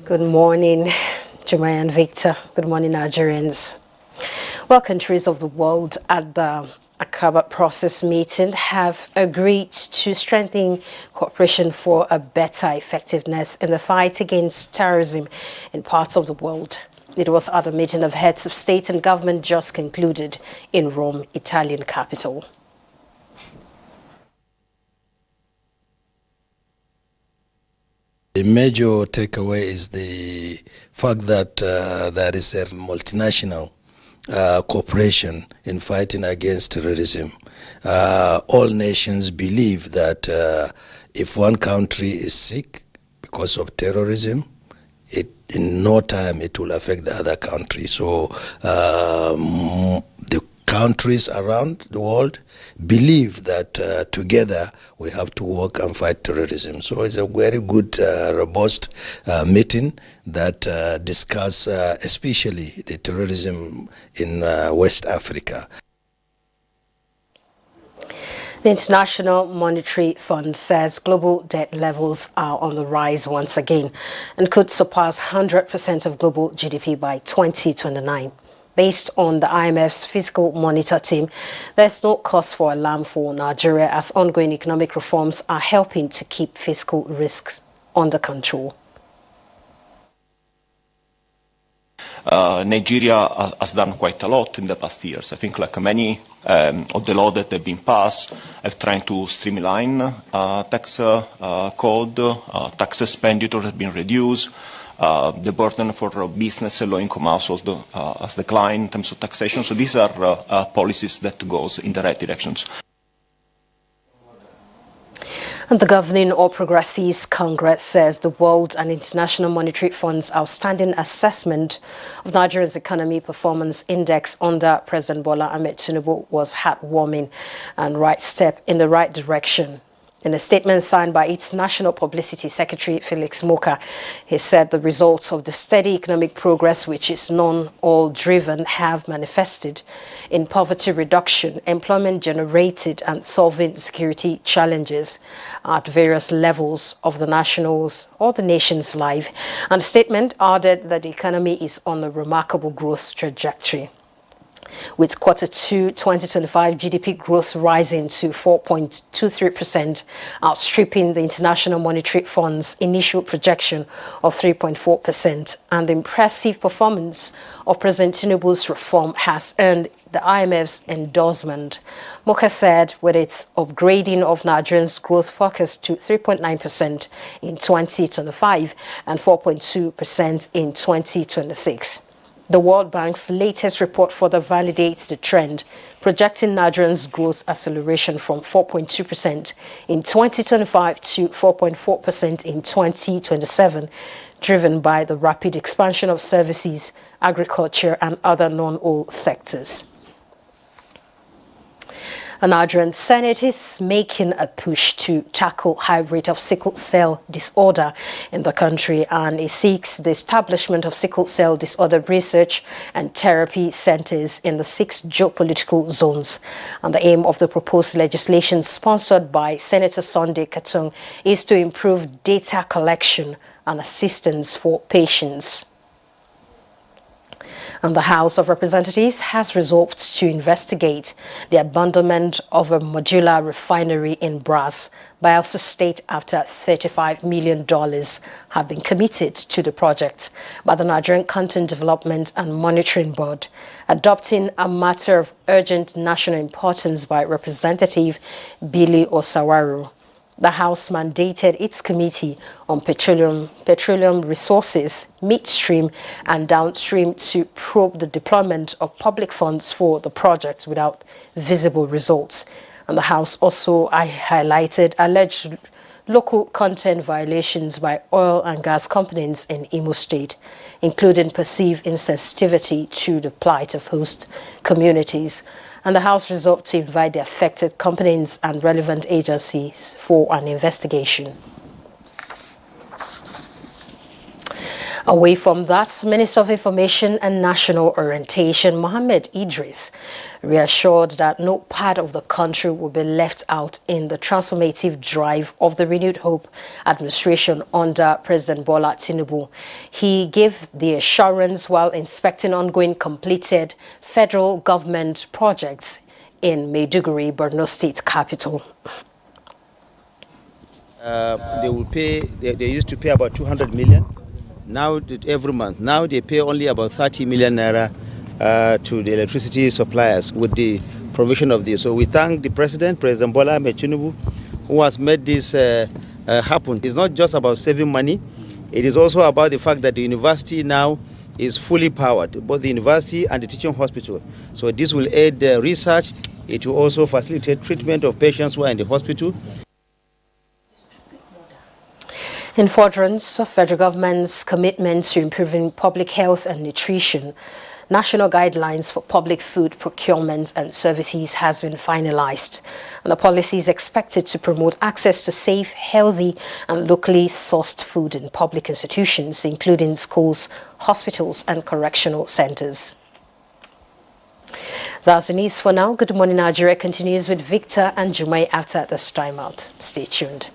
Good morning, Jumai and Victor. Good morning, Nigerians. Well, countries of the world at the Akaba process meeting have agreed to strengthen cooperation for a better effectiveness in the fight against terrorism in parts of the world. It was at a meeting of heads of state and government just concluded in Rome, Italian capital. The major takeaway is the fact that there is a multinational cooperation in fighting against terrorism. All nations believe that if one country is sick because of terrorism, in no time it will affect the other country. So the countries around the world believe that together we have to work and fight terrorism. So it's a very good, robust meeting that discuss especially the terrorism in West Africa. The International Monetary Fund says global debt levels are on the rise once again and could surpass 100% of global GDP by 2029. Based on the IMF's fiscal monitor team, there's no cause for alarm for Nigeria as ongoing economic reforms are helping to keep fiscal risks under control. Nigeria has done quite a lot in the past years. I think like many of the laws that have been passed have tried to streamline tax code, tax expenditure has been reduced, the burden for business and low-income households has declined in terms of taxation. So these are policies that goes in the right directions. And the governing All Progressives Congress says the World and International Monetary Fund's outstanding assessment of Nigeria's economy performance index under President Bola Ahmed Tinubu was heartwarming and right step in the right direction. In a statement signed by its National Publicity Secretary, Felix Moka, he said the results of the steady economic progress, which is non-oil-driven, have manifested in poverty reduction, employment generated, and solving security challenges at various levels of the nation's life. And the statement added that the economy is on a remarkable growth trajectory, with Q2 2025 GDP growth rising to 4.23%, outstripping the International Monetary Fund's initial projection of 3.4%. And the impressive performance of President Tinubu's reform has earned the IMF's endorsement. Moka said with its upgrading of Nigeria's growth focus to 3.9% in 2025 and 4.2% in 2026. The World Bank's latest report further validates the trend, projecting Nigeria's growth acceleration from 4.2% in 2025 to 4.4% in 2027, driven by the rapid expansion of services, agriculture, and other non-oil sectors. The Nigerian Senate is making a push to tackle high rate of sickle cell disorder in the country, and it seeks the establishment of sickle cell disorder research and therapy centers in the 6 geopolitical zones. And the aim of the proposed legislation, sponsored by Senator Sunday Katung, is to improve data collection and assistance for patients. And the House of Representatives has resolved to investigate the abandonment of a modular refinery in Brass, Bayelsa State, after $35 million have been committed to the project by the Nigerian Content Development and Monitoring Board, adopting a matter of urgent national importance by Representative Billy Osawaru. The House mandated its Committee on Petroleum Resources, Midstream and Downstream to probe the deployment of public funds for the project without visible results. And the House also highlighted alleged local content violations by oil and gas companies in Imo State, including perceived insensitivity to the plight of host communities. And the House resolved to invite the affected companies and relevant agencies for an investigation. Away from that, Minister of Information and National Orientation Mohammed Idris reassured that no part of the country will be left out in the transformative drive of the Renewed Hope administration under President Bola Tinubu. He gave the assurance while inspecting ongoing completed federal government projects in Maiduguri, Borno State capital. They will pay, they used to pay about 200 million. Now, every month, now they pay only about 30 million naira to the electricity suppliers with the provision of this. So we thank the President Bola Tinubu, who has made this happen. It's not just about saving money. It is also about the fact that the university now is fully powered, both the university and the teaching hospital. So this will aid research. It will also facilitate treatment of patients who are in the hospital. In furtherance of federal government's commitment to improving public health and nutrition, national guidelines for public food procurement and services has been finalized, and the policy is expected to promote access to safe, healthy, and locally sourced food in public institutions, including schools, hospitals, and correctional centers. That's the news for now. Good Morning Nigeria continues with Victor and Jumai after this time out. Stay tuned.